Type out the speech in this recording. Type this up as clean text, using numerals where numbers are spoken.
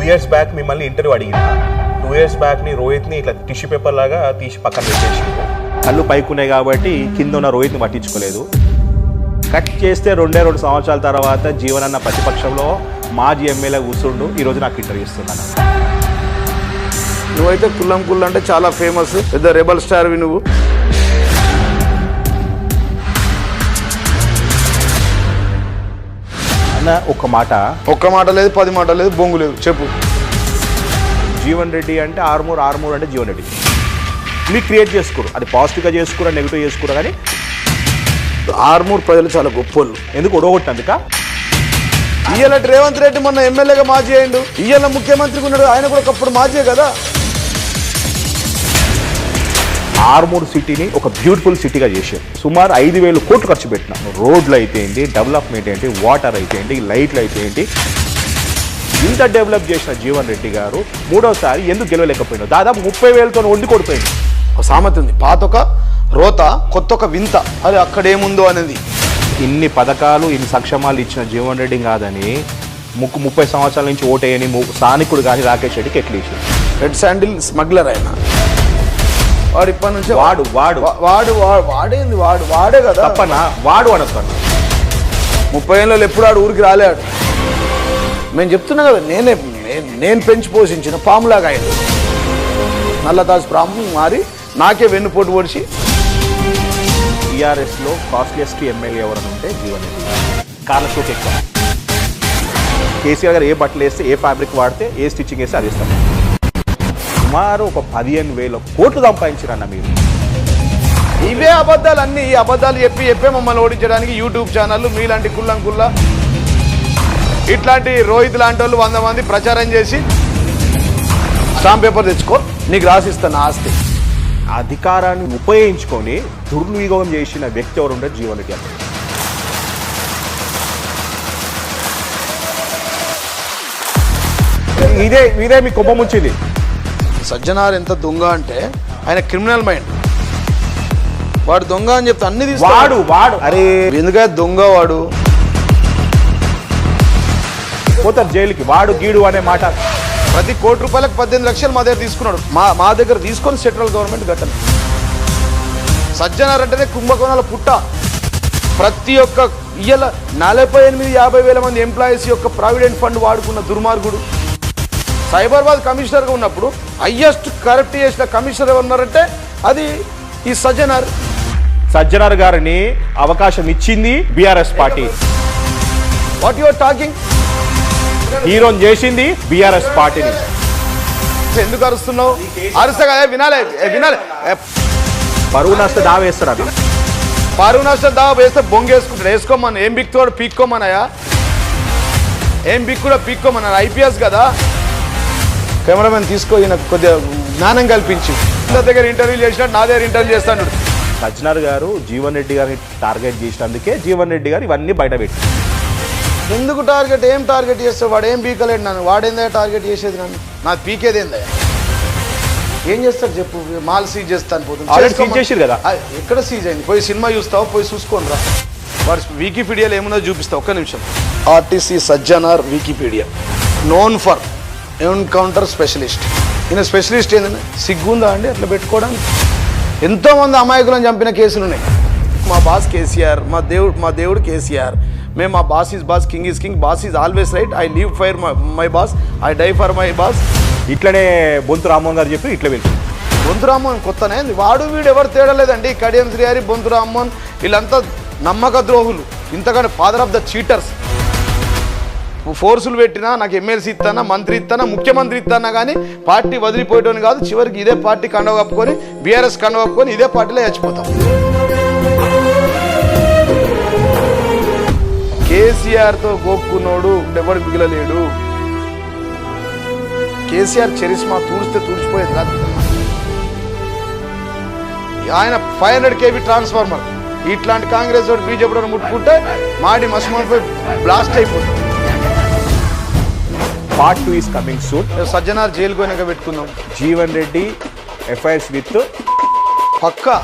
years back మిమ్మల్ని interview అడిగిన 2 years బ్యాక్ని రోహిత్ని ఇట్లా టిష్యూ పేపర్ లాగా తీసి పక్కన పెట్టేసి కళ్ళు పైకున్నాయి కాబట్టి కింద ఉన్న రోహిత్ని పట్టించుకోలేదు. కట్ చేస్తే 2 సంవత్సరాల తర్వాత జీవనన్న ప్రతిపక్షంలో మాజీ ఎమ్మెల్యే కూర్చుండు ఈరోజు నాకు ఇంటర్వ్యూ ఇస్తున్నాను. నువ్వైతే కుల్లం అంటే చాలా ఫేమస్, పెద్ద రెబల్ స్టార్వి నువ్వు. అన్న ఒక్క మాట లేదు, 10 మాట లేదు, బొంగు లేదు, చెప్పు. జీవన్ రెడ్డి అంటే ఆర్మూర్ అంటే జీవన్ రెడ్డి. మీరు క్రియేట్ చేసుకోరు, అది పాజిటివ్గా చేసుకురా నెగిటివ్ చేసుకురా, కానీ ఆర్మూర్ ప్రజలు చాలా గొప్పోళ్ళు. ఎందుకు ఒడగొట్టినందుక? ఇయ్యాల రేవంత్ రెడ్డి మొన్న ఎమ్మెల్యేగా మాజీ అయ్యిండు, ఇయ్యాల ముఖ్యమంత్రిగా ఉన్నాడు, ఆయన కూడా ఒకప్పుడు మాజీ కదా. ఆర్మూర్ సిటీని ఒక బ్యూటిఫుల్ సిటీగా చేశారు. సుమారు 5,000 కోట్లు ఖర్చు పెట్టినాం. రోడ్లు అయితే ఏంటి, డెవలప్మెంట్ ఏంటి, వాటర్ అయితే ఏంటి, లైట్లు అయితే ఏంటి, ఇంత డెవలప్ చేసిన జీవన్ రెడ్డి గారు మూడోసారి ఎందుకు గెలవలేకపోయినాడు? దాదాపు 30,000తో వండి కొడిపోయింది. ఒక సామెత ఉంది, పాతొక రోత కొత్తొక వింత, అది అక్కడేముందో అనేది. ఇన్ని పథకాలు ఇన్ని సంక్షేమాలు ఇచ్చిన జీవన్ రెడ్డి కాదని 30 సంవత్సరాల నుంచి ఓటేయని స్థానికుడు కానీ రాకేష్ రెడ్డికి ఎట్లా ఇచ్చాడు? రెడ్ శాండిల్ స్మగ్లర్ ఆయన. వాడు ఇప్పటి నుంచి వాడే కదా. తప్పనా? వాడు అనొస్తాను. 30 ఏళ్ళు ఎప్పుడు ఆడు ఊరికి రాలేడు. మేము చెప్తున్నా కదా, నేను పెంచి పోషించిన పాములాగా ఆయన నల్లదాస్ పాము మారి నాకే వెన్నుపోటు పొడిచి. టీఆర్ఎస్లో కాస్ట్లీయెస్ట్ ఎమ్మెల్యే ఎవరని ఉంటే జీవన్ రెడ్డి. కార్ల షోకి ఎక్కువ. కేసీఆర్ గారు ఏ బట్టలు వేస్తే, ఏ ఫ్యాబ్రిక్ వాడితే, ఏ స్టిచ్చింగ్ వేస్తే అది ఇస్తాం. సుమారు ఒక 15,000 కోట్లు సంపాదించారన్న మీరు. ఇవే అబద్ధాలు అన్నీ, ఈ అబద్ధాలు చెప్పే మమ్మల్ని ఓడించడానికి యూట్యూబ్ ఛానళ్ళు మీలాంటి కుల్లా ఇట్లాంటి రోహిత్ లాంటి వాళ్ళు 100 మంది ప్రచారం చేసి స్టాంప్ పేపర్ తెచ్చుకో, నీకు రాసిస్తాను ఆస్తి. అధికారాన్ని ఉపయోగించుకొని దుర్వినియోగం చేసిన వ్యక్తి ఎవరు ఉంటే జీవన్ రెడ్డి అంటే. ఇదే మీ కుప్పం వచ్చింది. సజ్జనార్ ఎంత దొంగ అంటే ఆయన క్రిమినల్ మైండ్. వాడు దొంగ అని చెప్తే అన్ని వాడు అరే ఎందుకంటే దొంగ వాడు పోతారు జైలుకి. వాడు గీడు అనే మాట. ప్రతి ₹1 కోటి 18 లక్షలు మా దగ్గర తీసుకున్నాడు. మా దగ్గర తీసుకొని సెంట్రల్ గవర్నమెంట్ కట్టాలి. సజ్జనార్ అంటేనే కుంభకోణాల పుట్ట. ప్రతి ఒక్క ఇయ్యాల 48-50 వేల మంది ఎంప్లాయీస్ యొక్క ప్రావిడెంట్ ఫండ్ వాడుకున్న దుర్మార్గుడు. సైబరాబాద్ కమిషనర్గా ఉన్నప్పుడు హైయెస్ట్ కరప్ట్ చేసిన కమిషనర్ ఎవరున్నారంటే అది ఈ సజ్జనార్ గారిని అవకాశం ఇచ్చింది BRS party. What you are talking? హీరోని చేసింది బీఆర్ఎస్ పార్టీని. ఎందుకు అరుస్తున్నావు? అరుస్తా కదా, వినాలి. పరువు నష్ట దావా వేస్తారు. అది పరువు నష్ట దావా వేస్తే బొంగేసుకుంటాడు. వేసుకోమని ఏం బిక్కుతాడు? పీక్కోమన్నాయా? ఏం బిక్కుడా పీక్కోమన్నా? ఐపీఎస్ కదా. కెమెరామెన్ తీసుకో, ఈయన కొద్దిగా జ్ఞానం కల్పించి దగ్గర ఇంటర్వ్యూ చేసినట్టు నా దగ్గర ఇంటర్వ్యూ చేస్తాడు. సజ్జనార్ గారు జీవన్ రెడ్డి గారిని టార్గెట్ చేసినందుకే జీవన్ రెడ్డి గారు ఇవన్నీ బయట పెట్టి. ఎందుకు టార్గెట్? ఏం టార్గెట్ చేస్తావు? వాడు ఏం పీకలేడు నన్ను. వాడేందా టార్గెట్ చేసేది నన్ను? నాకు పీకేది ఏందా? ఏం చేస్తాడు చెప్పు? మాల్ సీజ్ చేస్తాను పోతుంది కదా. ఎక్కడ సీజ్ అయింది? పోయి సినిమా చూస్తావు, పోయి చూసుకోండి రా. వాడు వికీపీడియాలో ఏముందో చూపిస్తావు. ఒక్క నిమిషం. RTC Sajjanar Wikipedia known for encounter specialist. ఈయన స్పెషలిస్ట్ ఏంటంటే సిగ్గుందా అండి అట్లా పెట్టుకోవడానికి? ఎంతోమంది అమాయకులను చంపిన కేసులు ఉన్నాయి. మా బాస్ కేసీఆర్, మా దేవుడు కేసీఆర్. మేము మా boss is boss, king is king, boss is always right, I live for my boss, I die for my boss. ఇట్లనే బొంతు రామ్మోహన్ గారు చెప్పి ఇట్లా వెళ్తుంది. బొంతు రామ్మోహన్ కొత్తనే, వాడు వీడు ఎవరు తేడా లేదండి. కడియం శ్రీహరి, బొంతు రామ్మోహన్ వీళ్ళంతా నమ్మక ద్రోహులు. ఇంతకంటే ఫాదర్ ఆఫ్ ద చీటర్స్. ఫోర్సులు పెట్టినా నాకు ఎమ్మెల్సీ ఇస్తానా, మంత్రి ఇస్తానా, ముఖ్యమంత్రి ఇస్తానా కానీ పార్టీ వదిలిపోయేటోని కాదు. చివరికి ఇదే పార్టీ కండవ కప్పుకొని, బీఆర్ఎస్ కండవ కప్పుకొని ఇదే పార్టీలో చచ్చిపోతాం. కేసీఆర్తో గోక్కున్నోడు ఎవడు మిగిలలేడు. కేసీఆర్ చరిస్మా తూడిస్తే తూడిచిపోయేది కాదు. ఆయన 500 kV ట్రాన్స్ఫార్మర్. ఇట్లాంటి కాంగ్రెస్ వాడు బీజేపీ ముట్టుకుంటే మాడి మస్మాన్పై బ్లాస్ట్ అయిపోతుంది. Part 2 is coming soon. Sajjanar jail పోయినాక పెట్టుకుందాం. Jeevan Reddy FIRs with Pakka